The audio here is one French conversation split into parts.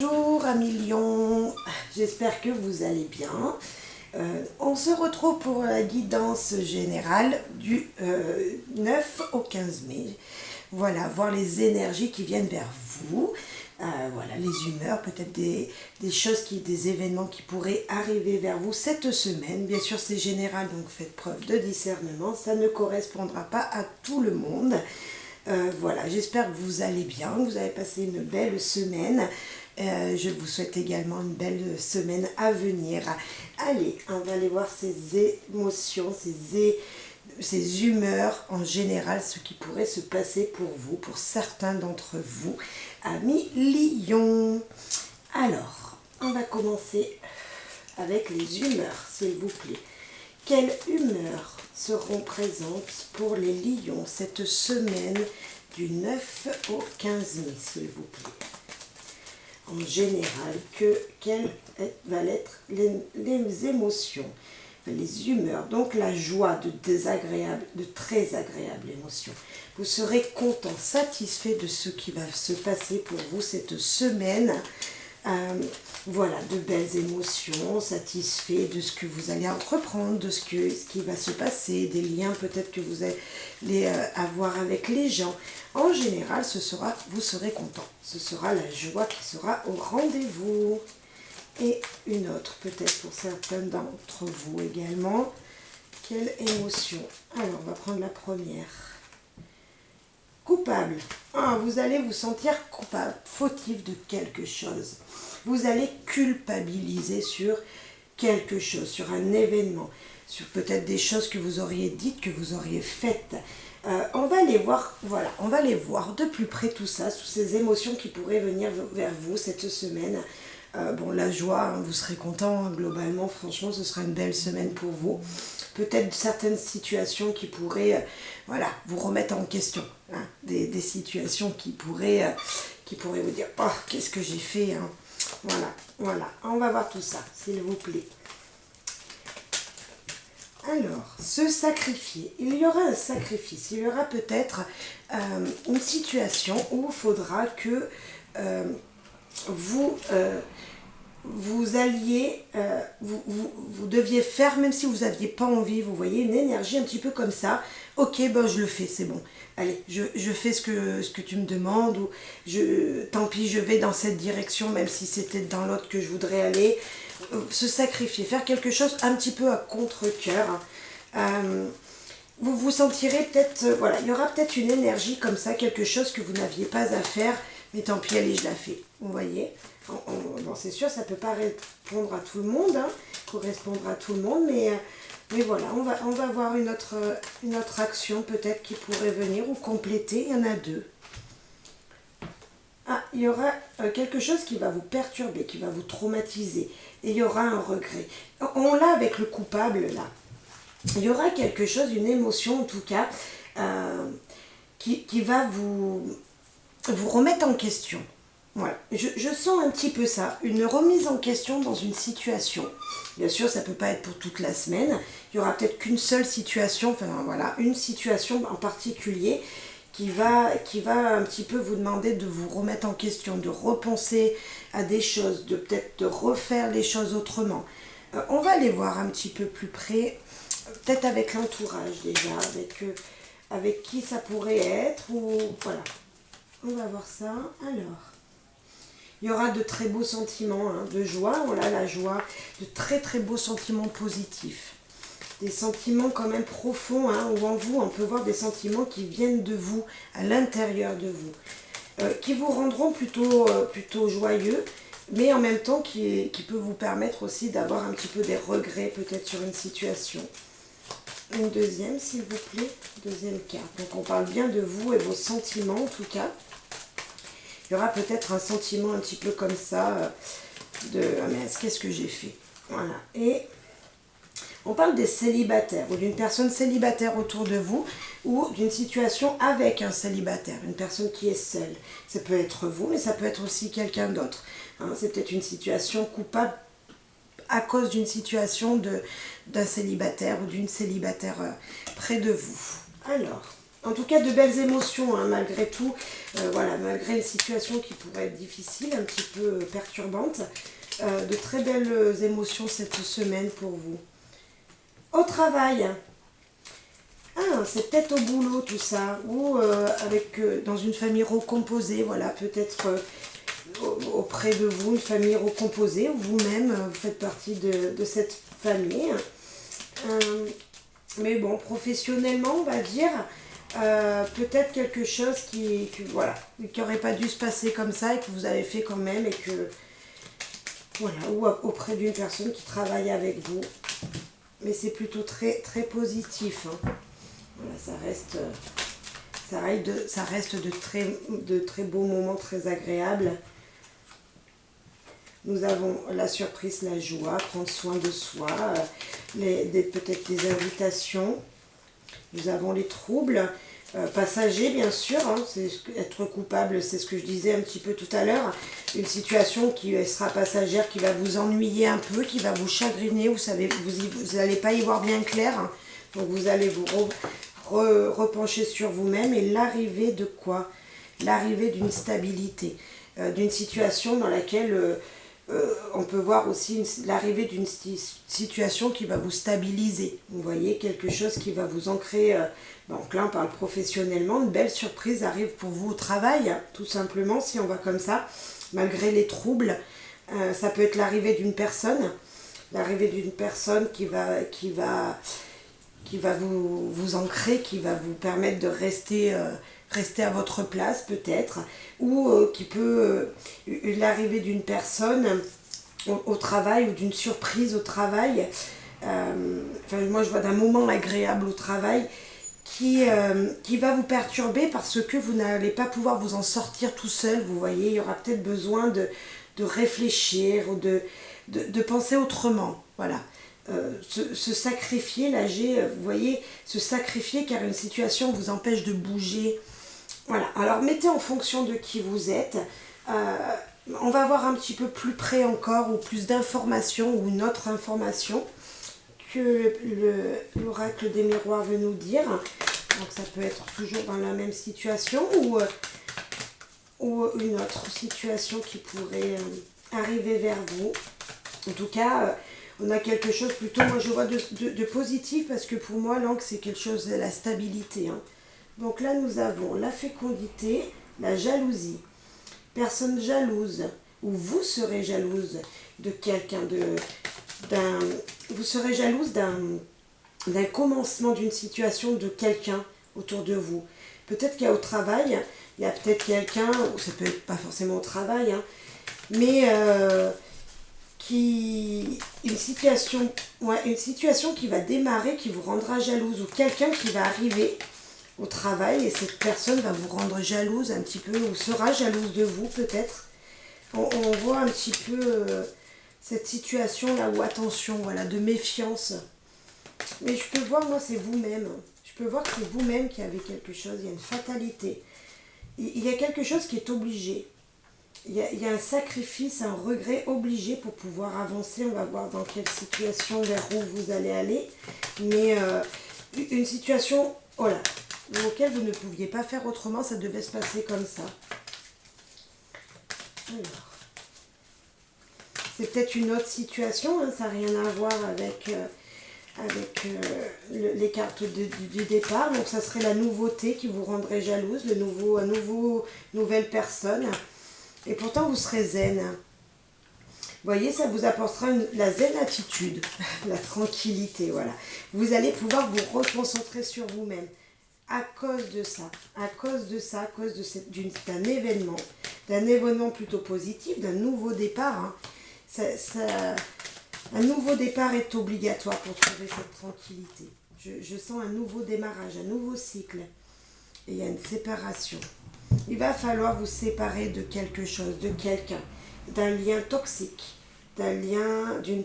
Bonjour amis lions, j'espère que vous allez bien. On se retrouve pour la guidance générale du 9 au 15 mai. Voilà, voir les énergies qui viennent vers vous. Voilà, les humeurs, peut-être des choses, des événements qui pourraient arriver vers vous cette semaine. Bien sûr, c'est général, donc faites preuve de discernement. Ça ne correspondra pas à tout le monde. Voilà, j'espère que vous allez bien, que vous avez passé une belle semaine. Je vous souhaite également une belle semaine à venir. Allez, on va aller voir ces émotions, ces humeurs en général, ce qui pourrait se passer pour vous, pour certains d'entre vous, amis lions. Alors, on va commencer avec les humeurs, s'il vous plaît. Quelles humeurs seront présentes pour les lions cette semaine du 9 au 15 mai, s'il vous plaît? En général, quelles vont être les émotions, les humeurs, donc la joie de désagréable, de très agréable émotion. Vous serez content, satisfait de ce qui va se passer pour vous cette semaine. Voilà, de belles émotions, satisfait de ce que vous allez entreprendre, de ce qui va se passer, des liens peut-être que vous allez avoir avec les gens. En général, vous serez content. Ce sera la joie qui sera au rendez-vous. Et une autre peut-être pour certains d'entre vous également. Quelle émotion? Alors, on va prendre la première. Coupable. Vous allez vous sentir coupable, fautif de quelque chose. Vous allez culpabiliser sur quelque chose, sur un événement, sur peut-être des choses que vous auriez dites, que vous auriez faites. On va les voir, voilà, on va les voir de plus près tout ça, toutes ces émotions qui pourraient venir vers vous cette semaine. Bon, la joie, vous serez content, globalement, franchement, ce sera une belle semaine pour vous. Peut-être certaines situations qui pourraient, voilà, vous remettre en question. Des situations qui pourraient vous dire, oh, qu'est-ce que j'ai fait, hein. Voilà, on va voir tout ça, s'il vous plaît. Alors, se sacrifier. Il y aura un sacrifice. Il y aura peut-être une situation où il faudra que vous alliez, vous deviez faire, même si vous n'aviez pas envie, vous voyez, une énergie un petit peu comme ça. Ok, ben je le fais, c'est bon. Allez, je fais ce que tu me demandes, ou tant pis, je vais dans cette direction, même si c'était dans l'autre que je voudrais aller. Se sacrifier, faire quelque chose un petit peu à contre-cœur. Vous vous sentirez peut-être, voilà, il y aura peut-être une énergie comme ça, quelque chose que vous n'aviez pas à faire, mais tant pis, allez, je la fais. Vous voyez, bon, c'est sûr, ça ne peut pas répondre à tout le monde, correspondre à tout le monde, mais voilà, on va voir une autre action peut-être qui pourrait venir ou compléter. Il y en a deux. Il y aura quelque chose qui va vous perturber, qui va vous traumatiser. Et il y aura un regret. On l'a avec le coupable, là. Il y aura quelque chose, une émotion en tout cas, qui va vous remettre en question. Voilà. Je sens un petit peu ça, une remise en question dans une situation. Bien sûr, ça ne peut pas être pour toute la semaine. Il y aura peut-être qu'une seule situation, enfin voilà, une situation en particulier qui va un petit peu vous demander de vous remettre en question, de repenser à des choses, de peut-être de refaire les choses autrement. On va aller voir un petit peu plus près, peut-être avec l'entourage déjà, avec qui ça pourrait être, ou voilà. On va voir ça. Alors, il y aura de très beaux sentiments, de joie, voilà la joie, de très très beaux sentiments positifs. Des sentiments quand même profonds, où en vous, on peut voir des sentiments qui viennent de vous, à l'intérieur de vous, qui vous rendront plutôt joyeux, mais en même temps qui peut vous permettre aussi d'avoir un petit peu des regrets peut-être sur une situation. Une deuxième, s'il vous plaît, deuxième carte. Donc on parle bien de vous et vos sentiments en tout cas. Il y aura peut-être un sentiment un petit peu comme ça, de « Ah mais qu'est-ce que j'ai fait ?» Voilà, et on parle des célibataires ou d'une personne célibataire autour de vous ou d'une situation avec un célibataire, une personne qui est seule. Ça peut être vous, mais ça peut être aussi quelqu'un d'autre. C'est peut-être une situation coupable à cause d'une situation d'un célibataire ou d'une célibataire près de vous. Alors, En tout cas, de belles émotions, hein, malgré tout. Voilà, malgré une situation qui pourrait être difficile, un petit peu perturbante. De très belles émotions cette semaine pour vous. Au travail. Ah, c'est peut-être au boulot tout ça. Ou dans une famille recomposée, voilà, peut-être auprès de vous, une famille recomposée, ou vous-même, vous faites partie de cette famille. Mais bon, professionnellement, on va dire, peut-être quelque chose qui n'aurait pas dû se passer comme ça et que vous avez fait quand même et que, voilà, ou auprès d'une personne qui travaille avec vous. Mais c'est plutôt très, très positif, hein. Voilà, ça reste de très beaux moments, très agréables. Nous avons la surprise, la joie, prendre soin de soi, peut-être des invitations. Nous avons les troubles passagers, bien sûr. Hein, c'est être coupable, c'est ce que je disais un petit peu tout à l'heure. Une situation qui sera passagère, qui va vous ennuyer un peu, qui va vous chagriner. Vous savez, vous n'allez pas y voir bien clair. Hein, donc vous allez vous repencher sur vous-même. Et l'arrivée de quoi? L'arrivée d'une stabilité, d'une situation dans laquelle... on peut voir aussi l'arrivée d'une situation qui va vous stabiliser. Vous voyez, quelque chose qui va vous ancrer. Donc là, on parle professionnellement. Une belle surprise arrive pour vous au travail, tout simplement, si on va comme ça. Malgré les troubles, ça peut être l'arrivée d'une personne. L'arrivée d'une personne qui va vous ancrer, qui va vous permettre de rester à votre place peut-être, ou qui peut l'arrivée d'une personne au travail ou d'une surprise au travail. Moi je vois d'un moment agréable au travail qui va vous perturber parce que vous n'allez pas pouvoir vous en sortir tout seul. Vous voyez, il y aura peut-être besoin de réfléchir ou de penser autrement. Voilà. Se sacrifier, vous voyez, se sacrifier car une situation vous empêche de bouger. Voilà, alors mettez en fonction de qui vous êtes. On va voir un petit peu plus près encore ou plus d'informations ou une autre information que l'oracle des miroirs veut nous dire. Donc ça peut être toujours dans la même situation ou une autre situation qui pourrait arriver vers vous. En tout cas, on a quelque chose plutôt, moi je vois de positif parce que pour moi l'encre c'est quelque chose de la stabilité. Hein. Donc là nous avons la fécondité, la jalousie, personne jalouse, ou vous serez jalouse de quelqu'un, vous serez jalouse d'un commencement d'une situation de quelqu'un autour de vous. Peut-être qu'il y a au travail, il y a peut-être quelqu'un, ou ça peut être pas forcément au travail, hein, mais une situation qui va démarrer, qui vous rendra jalouse, ou quelqu'un qui va arriver au travail et cette personne va vous rendre jalouse un petit peu, ou sera jalouse de vous peut-être. On voit un petit peu cette situation là où attention, voilà, de méfiance. Mais je peux voir, moi c'est vous-même. Je peux voir que c'est vous-même qui avez quelque chose, il y a une fatalité. Il y a quelque chose qui est obligé. Il y a un sacrifice, un regret obligé pour pouvoir avancer. On va voir dans quelle situation, vers où vous allez aller. Mais une situation, voilà, auquel vous ne pouviez pas faire autrement, ça devait se passer comme ça. Alors, c'est peut-être une autre situation, hein, ça n'a rien à voir avec les cartes du départ. Donc ça serait la nouveauté qui vous rendrait jalouse, nouvelle personne. Et pourtant vous serez zen. Vous voyez, ça vous apportera la zen attitude, la tranquillité, voilà. Vous allez pouvoir vous reconcentrer sur vous-même. À cause de ça, d'un événement plutôt positif, d'un nouveau départ. Hein. Un nouveau départ est obligatoire pour trouver cette tranquillité. Je sens un nouveau démarrage, un nouveau cycle. Et il y a une séparation. Il va falloir vous séparer de quelque chose, de quelqu'un, d'un lien toxique, d'une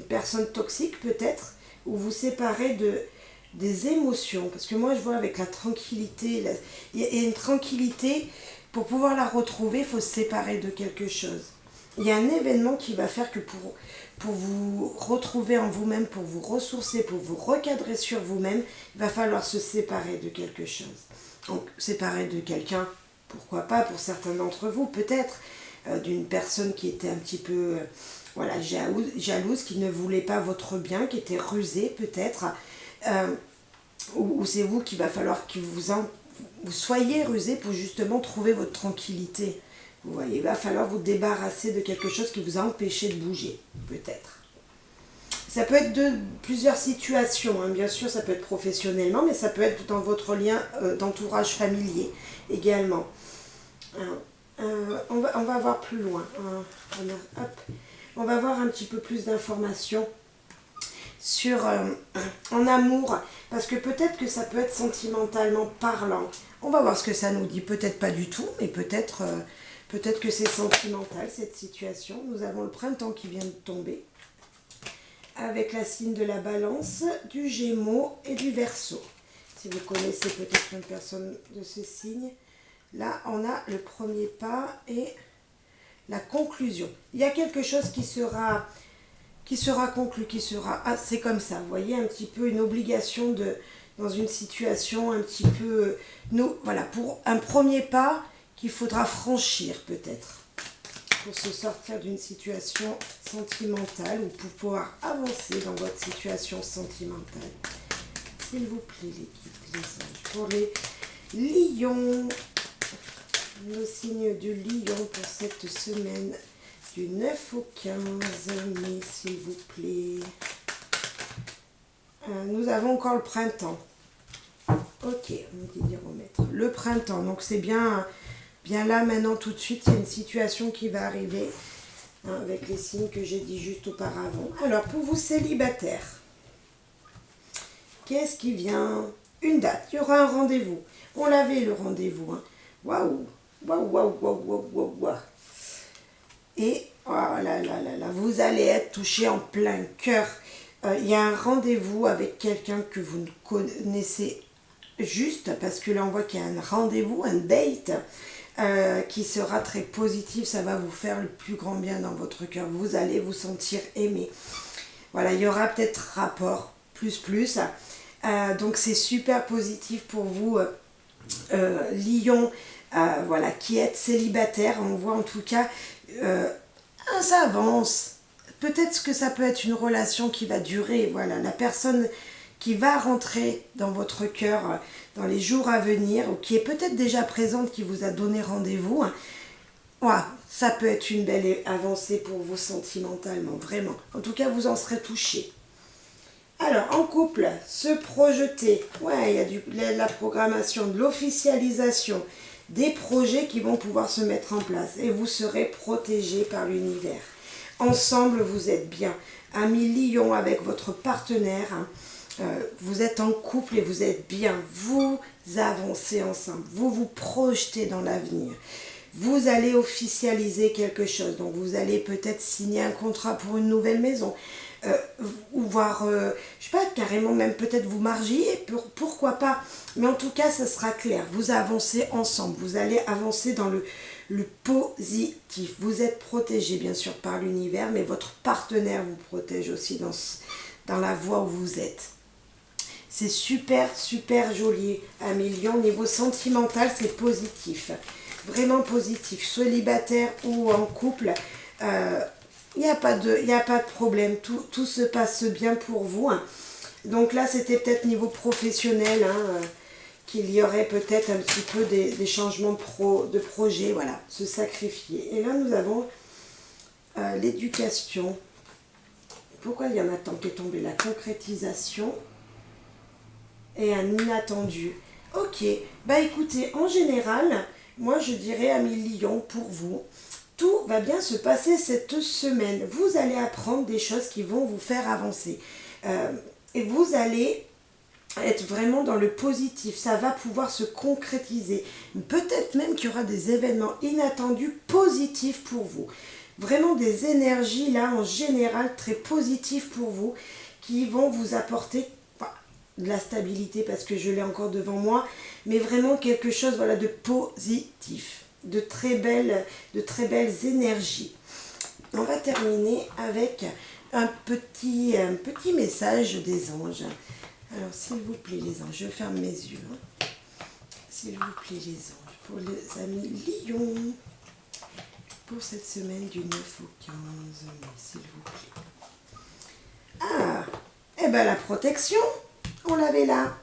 personne toxique peut-être, ou vous séparer des émotions, parce que moi je vois avec la tranquillité, il y a une tranquillité, pour pouvoir la retrouver, il faut se séparer de quelque chose. il y a un événement qui va faire que pour vous retrouver en vous-même, pour vous ressourcer, pour vous recadrer sur vous-même, il va falloir se séparer de quelque chose. Donc, séparer de quelqu'un, pourquoi pas, pour certains d'entre vous, peut-être, d'une personne qui était un petit peu voilà, jalouse, qui ne voulait pas votre bien, qui était rusée, peut-être, ou c'est vous qu'il va falloir que vous soyez rusé pour justement trouver votre tranquillité. Vous voyez, il va falloir vous débarrasser de quelque chose qui vous a empêché de bouger, peut-être. Ça peut être de plusieurs situations, hein. Bien sûr, ça peut être professionnellement, mais ça peut être dans votre lien d'entourage familier également. On va voir plus loin. On va voir un petit peu plus d'informations sur en amour, parce que peut-être que ça peut être sentimentalement parlant. On va voir ce que ça nous dit, peut-être pas du tout, mais peut-être que c'est sentimental cette situation. Nous avons le printemps qui vient de tomber, avec la signe de la balance, du Gémeaux et du Verseau. Si vous connaissez peut-être une personne de ces signes, là on a le premier pas et la conclusion. Il y a quelque chose qui sera conclu, c'est comme ça, vous voyez, un petit peu une obligation dans une situation un petit peu, voilà, pour un premier pas qu'il faudra franchir peut-être, pour se sortir d'une situation sentimentale ou pour pouvoir avancer dans votre situation sentimentale. S'il vous plaît, les anges, pour les lions, nos signes du lion pour cette semaine du 9 au 15 mai, s'il vous plaît. Nous avons encore le printemps. Ok, on dit remettre. Le printemps, donc c'est bien là maintenant tout de suite, il y a une situation qui va arriver, hein, avec les signes que j'ai dit juste auparavant. Alors, pour vous célibataires, qu'est-ce qui vient? Une date, il y aura un rendez-vous. On l'avait le rendez-vous. Hein. Waouh, waouh, waouh, waouh, waouh, waouh, waouh. Et oh là là là là, vous allez être touché en plein cœur. Il y a un rendez-vous avec quelqu'un que vous ne connaissez juste, parce que là on voit qu'il y a un rendez-vous, un date, qui sera très positif. Ça va vous faire le plus grand bien dans votre cœur. Vous allez vous sentir aimé. Voilà, il y aura peut-être rapport plus. Donc c'est super positif pour vous, Lion, voilà, qui êtes célibataire. On voit en tout cas, ça avance. Peut-être que ça peut être une relation qui va durer. Voilà, la personne qui va rentrer dans votre cœur dans les jours à venir, ou qui est peut-être déjà présente, qui vous a donné rendez-vous. Voilà, ça peut être une belle avancée pour vous sentimentalement, vraiment. En tout cas, vous en serez touché. Alors, en couple, se projeter. Ouais, il y a de la programmation, de l'officialisation, des projets qui vont pouvoir se mettre en place. Et vous serez protégé par l'univers. Ensemble, vous êtes bien. Amis lion avec votre partenaire, hein. Vous êtes en couple et vous êtes bien. Vous avancez ensemble. Vous vous projetez dans l'avenir. Vous allez officialiser quelque chose. Donc, vous allez peut-être signer un contrat pour une nouvelle maison. Ou voir, je sais pas, carrément même peut-être vous marier, pourquoi pas. Mais en tout cas, ça sera clair. Vous avancez ensemble. Vous allez avancer dans le positif. Vous êtes protégé, bien sûr, par l'univers, mais votre partenaire vous protège aussi dans la voie où vous êtes. C'est super, super joli, amis Lion. Niveau sentimental, c'est positif. Vraiment positif. Célibataire ou en couple, il n'y a pas de problème. Tout se passe bien pour vous. Hein. Donc là, c'était peut-être niveau professionnel, hein, qu'il y aurait peut-être un petit peu des changements de projet. Voilà, se sacrifier. Et là, nous avons l'éducation. Pourquoi il y en a tant qui est tombé? La concrétisation et un inattendu. Ok, bah écoutez, en général, moi je dirais, amis Lion, pour vous, tout va bien se passer cette semaine. Vous allez apprendre des choses qui vont vous faire avancer. Et vous allez être vraiment dans le positif. Ça va pouvoir se concrétiser. Peut-être même qu'il y aura des événements inattendus positifs pour vous. Vraiment des énergies là en général très positives pour vous, qui vont vous apporter de la stabilité, parce que je l'ai encore devant moi, mais vraiment quelque chose, voilà, de positif, de très belles énergies. on va terminer avec un petit message des anges. Alors, s'il vous plaît, les anges, je ferme mes yeux. Hein. S'il vous plaît, les anges, pour les amis Lion, pour cette semaine du 9 au 15 mai, s'il vous plaît. Ah, eh bien la protection, on l'avait là.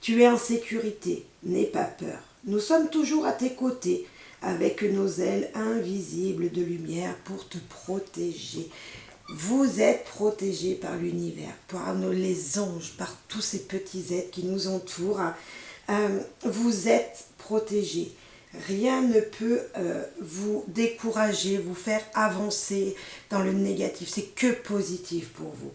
Tu es en sécurité, n'aie pas peur. Nous sommes toujours à tes côtés, avec nos ailes invisibles de lumière pour te protéger. Vous êtes protégés par l'univers, par les anges, par tous ces petits êtres qui nous entourent. Vous êtes protégés. Rien ne peut vous décourager, vous faire avancer dans le négatif. C'est que positif pour vous.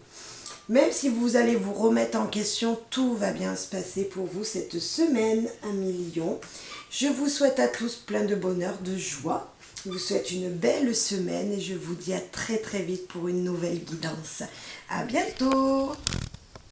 Même si vous allez vous remettre en question, tout va bien se passer pour vous cette semaine, amis Lion. Je vous souhaite à tous plein de bonheur, de joie. Je vous souhaite une belle semaine et je vous dis à très très vite pour une nouvelle guidance. À bientôt!